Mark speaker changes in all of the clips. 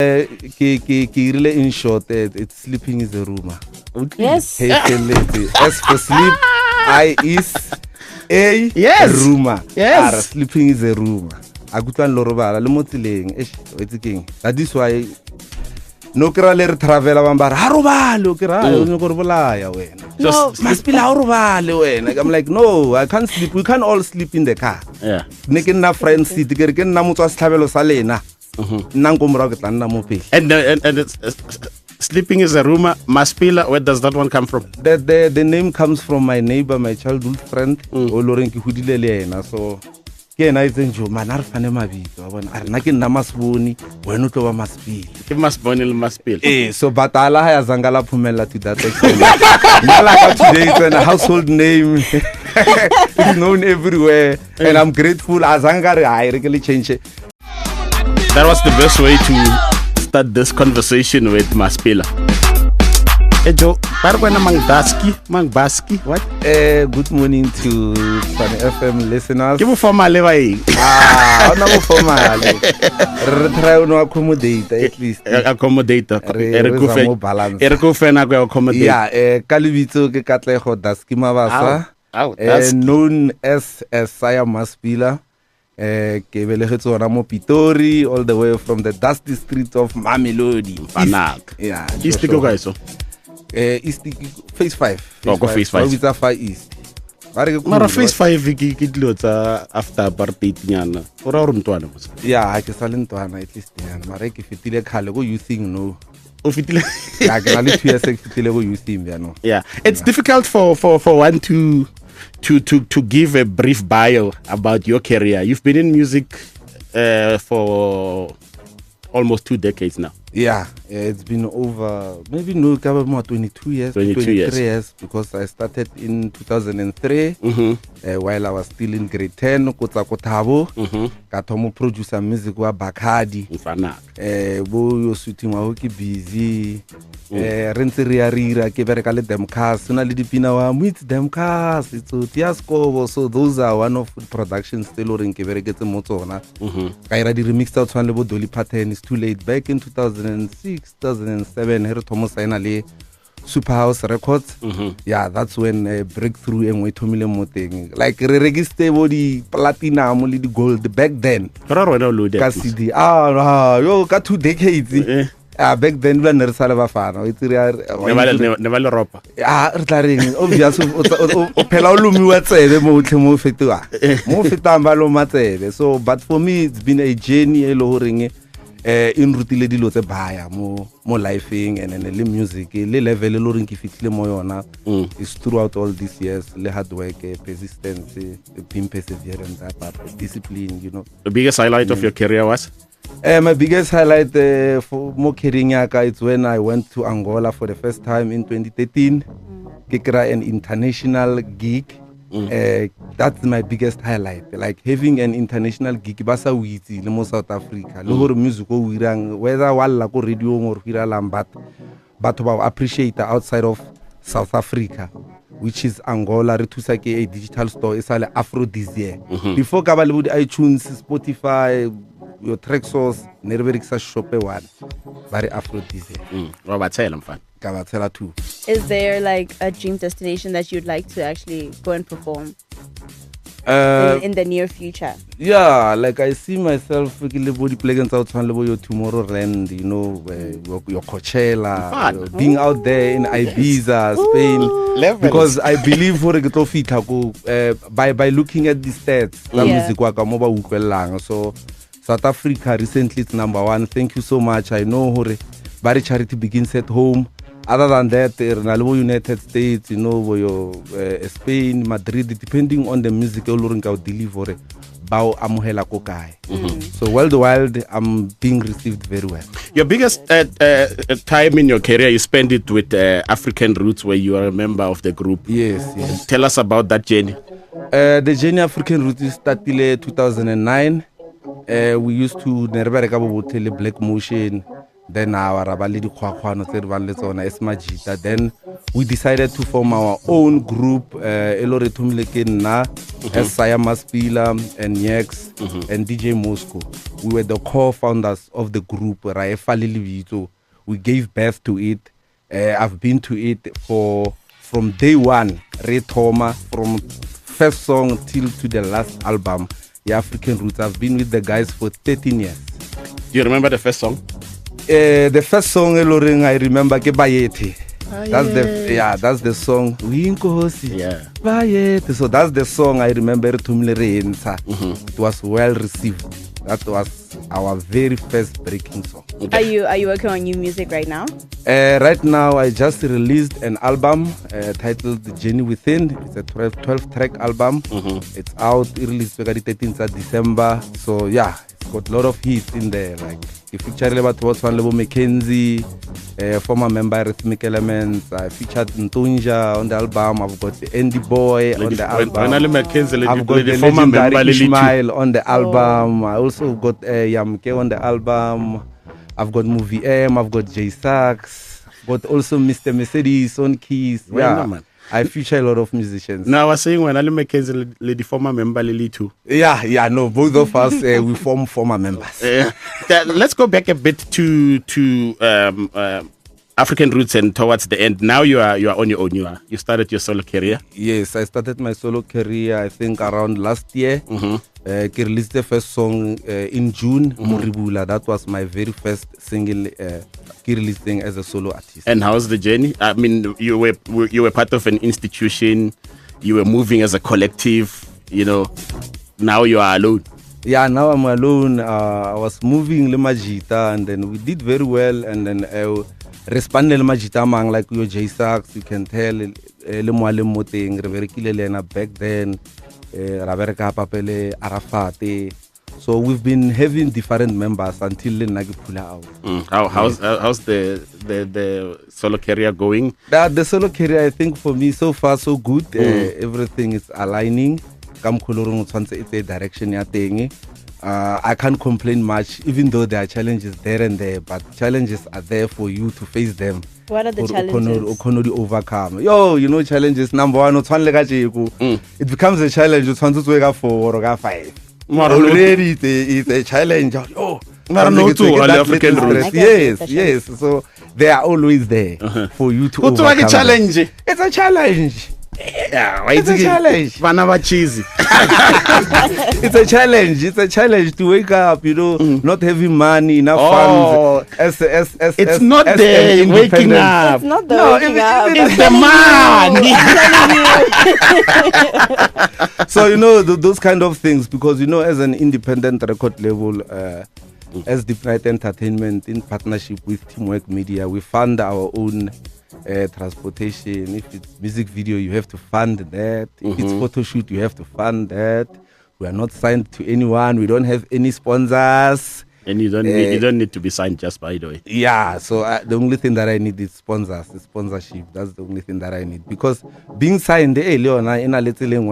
Speaker 1: Really in short, it's sleeping is a rumor.
Speaker 2: Yes.
Speaker 1: S for sleep, I is a
Speaker 2: Yes.
Speaker 1: rumor.
Speaker 2: Yes.
Speaker 1: R, sleeping is a rumor. Agutwan lorobala le motileng that is why no kra le travel bambara harobalo kra no go bolaya wena just Maspila harobale wena. I'm like, no, I can't sleep. We can't all sleep in the car.
Speaker 2: Yeah.
Speaker 1: Ne ke nna friends seat ke re ke nna motho a setlhabelo sa lena nna nko mora ke tla nna mo pele.
Speaker 2: And it's, sleeping is a rumor. Maspila, where does that one come from?
Speaker 1: The name comes from my neighbor, my childhood friend o loreng ke hudile le yena. So ke ena itse njo mana re fane mabitso wa bona a rena ke nna Masboni wena o tlo ba Maspila.
Speaker 2: Ke Masboni le Maspila.
Speaker 1: So batala ha ya zangala phumela to that extent. Like today it's a household name. It's known everywhere and I'm grateful azangare I really change it.
Speaker 2: That was the best way to start this conversation with Maspila. Ejo, parwena mangbaski, what?
Speaker 1: Good morning to Sun FM listeners.
Speaker 2: Ke mo formale ba eng?
Speaker 1: Ona mo formale. Re try no accommodate at least.
Speaker 2: Accommodate.
Speaker 1: Re
Speaker 2: go fena go accommodate.
Speaker 1: Yeah, ka lebitso ke Katlego Daski Mabasa. Known as SiAR Maspila. Ke belegetse ona mo Pitori all the way from the dusty streets of Mamelodi.
Speaker 2: Fanak.
Speaker 1: Yeah.
Speaker 2: East go guys so.
Speaker 1: East phase 5.
Speaker 2: Go phase 5.
Speaker 1: It's a far east.
Speaker 2: Mara phase 5 ke dilo tsa after apartheid nyana. Ora re mntwana mo.
Speaker 1: Yeah, ke sa le ntwana at least nyana. Mara ke fitile khale go youthing no.
Speaker 2: O fitile.
Speaker 1: Ya ke na le 2 years ke fitile go youthing ya no.
Speaker 2: Yeah. It's difficult for one to give a brief bio about your career. You've been in music for almost 2 decades now.
Speaker 1: Yeah, it's been over maybe no cover more 22 years, 23 years because I started in 2003 while I was still in grade 10 kotsa kotabo ka thomo producer music wa Bakhadi bo yo shooting wa ke busy re ntse re ya rira ke bereka le them cars na le dipina wa meet them cars it's Tiaskobo. So those are one of the productions still oring ke bereketse mo tsona ka ira di remix tsa tshwana le bo Dolly Parton is too late back in 2006 2007 here Thomas finally Super House Records. Yeah, that's when breakthrough and we thomile mo teng like re register bo di platinum le di gold back then ka CD yo ka 2 decades back then ba ne re sala ba fana o tsire
Speaker 2: never le ropa
Speaker 1: re tla reng obviously o phela o lumiwa tsebe mo tle mo fetwa mo fetamba lo matsebe. So but for me it's been a journey e lo horeng in rutile dilo tse baya mo lifing and le music le level lo reng ke fitile mo yona is throughout all these years le hard work, persistence, being perseverant, discipline, you know.
Speaker 2: The biggest highlight of your career was?
Speaker 1: My biggest highlight for mo career yaka it's when I went to Angola for the first time in 2013. Ke kry an international gig. That's my biggest highlight, like having an international gig basa witsi le mo South Africa le hore music o wirang whether walla ko radio or hira lambat but ba appreciate outside of South Africa, which is Angola. Re thusa ke a digital store e sale Aphrodisia before ka ba le di iTunes, Spotify, your track source ne re berekisa shop one bare Aphrodisia
Speaker 2: wa ba tshela mfana
Speaker 1: ka ba tshela too.
Speaker 3: Is there like a dream destination that you'd like to actually go and perform in the near future?
Speaker 1: Yeah, like I see myself le body plugins out on your Tomorrowland, you know, your Coachella, being out there in Ibiza, Spain, because I believe for by looking at the stats, music waka mo ba utlwelang. So South Africa recently it's number 1. Thank you so much. I know hore bari charity begins at home. Other than that, United States, you know, your Spain, Madrid, depending on the music you're deliver, bao amuhela kokai. So worldwide, I'm being received very well.
Speaker 2: Your biggest time in your career, you spent it with African Roots, where you are a member of the group.
Speaker 1: Yes.
Speaker 2: Tell us about that journey.
Speaker 1: The journey African Roots started 2009. We used to Black Motion. Then our Rabali Kwano said one let's on Esmajita. Then we decided to form our own group. SiAR, Maspila, and Yex, and DJ Moscow. We were the co-founders of the group. We gave birth to it. I've been to it from day one. Retoma, from first song till to the last album, the African Roots. I've been with the guys for 13 years.
Speaker 2: Do you remember the first song?
Speaker 1: The first song I remember ke Bayete. That's the song. Bayete. So that's the song I remember. It was well received. That was our very first breaking song.
Speaker 3: Okay. Are you working on new music right now?
Speaker 1: Right now, I just released an album titled The Journey Within. It's a 12-track album. It's out. It released the 13th of December. So yeah, it's got a lot of hits in there. Like if you feature about what's one level Mackenzie, former member Rhythmic Elements. I featured Ntunja on the album. I've got the Andy Boy on the album. I've got the former member Ishmael on the album. I also got Yamke on the album. I've got Movie M, I've got J Sax, but also Mr. Mercedes on keys. Yeah, I feature a lot of musicians.
Speaker 2: Now I was saying when Ali Mackenzie, the former member Lily too.
Speaker 1: Yeah, no, both of us we form former members.
Speaker 2: Let's go back a bit to African Roots and towards the end. Now you are on your own. You started your solo career.
Speaker 1: Yes, I started my solo career. I think around last year. I released the first song in June. Muribula. That was my very first single releasing as a solo artist.
Speaker 2: And how's the journey? I mean, you were part of an institution. You were moving as a collective. Now you are alone.
Speaker 1: Yeah, now I'm alone. I was moving Lemajita, and then we did very well. And then responded Lemajita mang like your J Sax. You can tell Lemwale Moteng Reverikilena back then. Rabereka Papele Arafate. So we've been having different members until Nagi Pula out.
Speaker 2: How's the solo career going?
Speaker 1: The solo career, I think for me so far so good. Everything is aligning. It's a direction I can't complain much, even though there are challenges there and there, but challenges are there for you to face them.
Speaker 3: What are the challenges?
Speaker 1: Overcome. Challenges. Number one, it becomes a challenge. You want to wake up 4 or 5. Already, it's a challenge. Yes. So they are always there for you to overcome.
Speaker 2: It's a challenge.
Speaker 1: It's a challenge.
Speaker 2: Yeah, it's a challenge. Cheesy.
Speaker 1: It's a challenge to wake up, not having money, enough funds.
Speaker 2: It's not the waking up.
Speaker 3: It's not the waking up.
Speaker 2: It's the man.
Speaker 1: So, those kind of things, because, as an independent record label, as Deep Night Entertainment, in partnership with Teamwork Media, we fund our own transportation. If it's music video, you have to fund that. If it's photo shoot, you have to fund that. We are not signed to anyone. We don't have any sponsors.
Speaker 2: And you don't need to be signed, just by the way.
Speaker 1: Yeah, so the only thing that I need is sponsors, the sponsorship. That's the only thing that I need, because being signed Leona in a little Mr.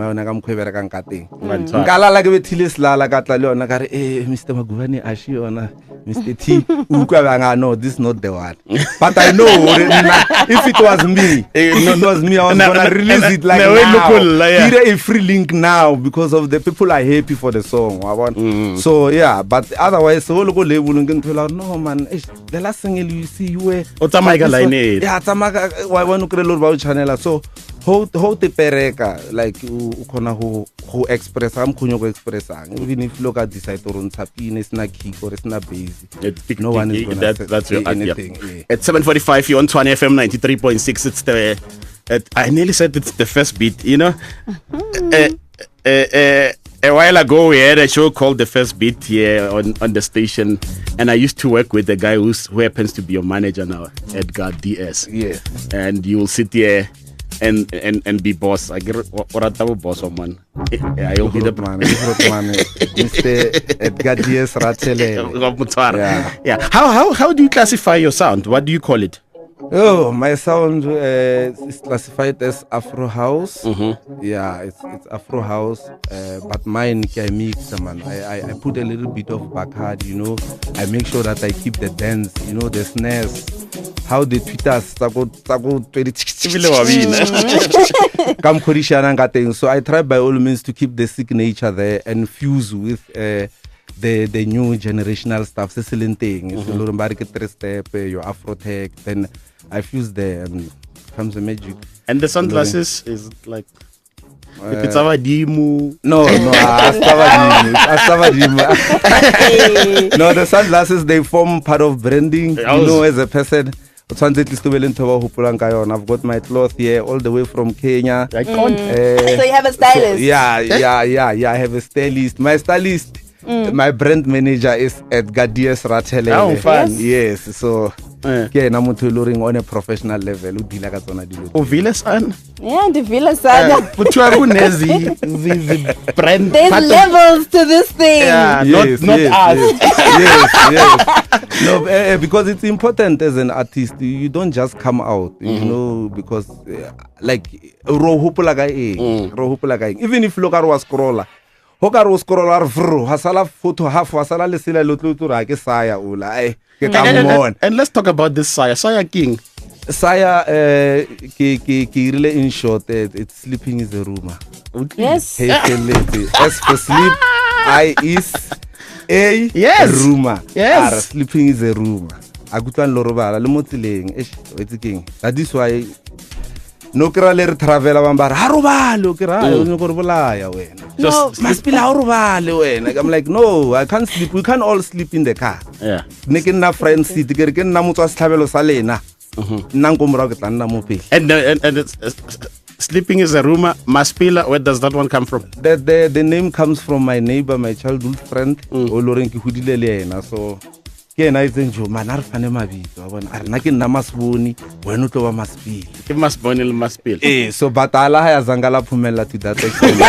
Speaker 1: Maguvani Ashiona, Mr. T no, this is not the one. But I know if it was me, I was gonna release it like now. Here a free link now because of the people are happy for the song. So yeah, but otherwise local label no man, the last single you see you were why want to create about channel. So how the pereka like who express even if you look at this site or on tapine it's not kick or it's not base, no one is gonna
Speaker 2: that's your
Speaker 1: anything.
Speaker 2: At 7:45 you're on 20 FM 93.6. It's the I nearly said it's the first beat, a while ago, we had a show called The First Beat here on the station, and I used to work with the guy who happens to be your manager now, Edgar DS.
Speaker 1: Yeah.
Speaker 2: And you will sit here and be boss. I get what I tell boss or man. I'll be the man. Mr. Edgar DS Ratele. Yeah. How do you classify your sound? What do you call it?
Speaker 1: Oh, my sound is classified as Afro House. Yeah, it's Afro House, but mine I mix, man. I put a little bit of Bakhad, I make sure that I keep the dance, the snares. how they tweet us tsago 2016. So I try by all means to keep the signature there and fuse with the new generational stuff. If you 3-step, your Afro-tech, then I fuse there and comes the magic. And
Speaker 2: the sunglasses is like it's our Dimu.
Speaker 1: No, the sunglasses, they form part of branding. You know, as a person, I've got my cloth here all the way from Kenya.
Speaker 3: So you have a stylist?
Speaker 1: So, I have a stylist. My stylist, my brand manager is Edgar Diaz Ratele.
Speaker 2: Oh, fun.
Speaker 1: Yes, so on a professional level.
Speaker 2: Villasan?
Speaker 3: Yeah, the Villasan.
Speaker 2: The brand.
Speaker 3: There's levels to this thing.
Speaker 2: Yeah, not us.
Speaker 1: Yes. No, because it's important as an artist. You don't just come out, you know, because like even if you look at was scroller. Hokaro scroller hasala photo half hasala lesila lotlutura ke SiAR ula
Speaker 2: and let's talk about this SiAR King.
Speaker 1: SiAR really in short, it's sleeping is a rumor.
Speaker 3: Yes.
Speaker 1: S for sleep, I is a rumor.
Speaker 2: Yes.
Speaker 1: Sleeping is a rumor. Agutwan lorobala le motileng it's king. That is why no kira travel bambara harubalo kira no korbolaya wena just Maspila harubale wena. I'm like, no, I can't sleep. We can't all sleep in the car.
Speaker 2: Yeah,
Speaker 1: neke na friends seat ke re nna motho a setlhabelo sa lena nna nko mora ke tla nna mo pele.
Speaker 2: And sleeping is a rumor. Maspila, where does that one come from?
Speaker 1: The name comes from my neighbor, my childhood friend Oloren ki hudile le yena. So ke na itse njo mana re fane mabitso a bona a rena ke nna Masboni wena o tlo ba Maspila
Speaker 2: ke Masboni le Maspila.
Speaker 1: So batala ha ya zangala phumela to that extent.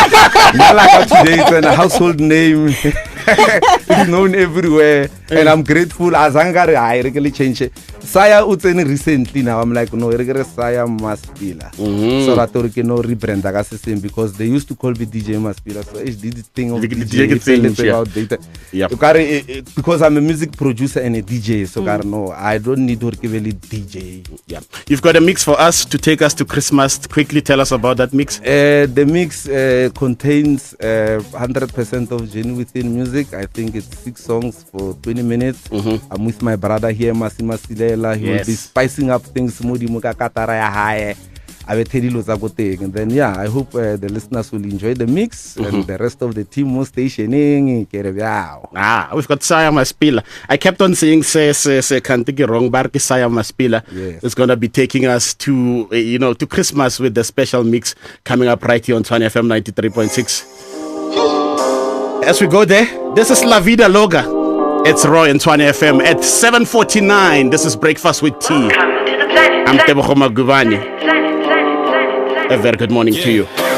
Speaker 1: Like today it's a household name. It's known everywhere and I'm grateful. Azanga I really change it. SiAR utseni recently now. I'm like, no, SiAR Maspila. So that we can rebrand the system because they used to call me DJ Maspila. So it's this thing of DJ. It's a little outdated. Because I'm a music producer and a DJ. So no, I don't need to give a DJ.
Speaker 2: Yeah. You've got a mix for us to take us to Christmas. Quickly tell us about that mix.
Speaker 1: The mix contains 100% of genuine music. I think it's 6 songs for 20 minutes. I'm with my brother here, Masilela. He will be spicing up things. And then I hope the listeners will enjoy the mix and the rest of the team was stationing.
Speaker 2: We've got SiAR Maspila. I kept on saying can't take it wrong, but SiAR Maspila is gonna be taking us to to Christmas with the special mix coming up right here on Tshwane FM 93.6. As we go there, this is La Vida Loga. It's Roy and Tshwane FM at 7:49. This is Breakfast with Tea. I'm Tebogo Magubani. A very good morning to you.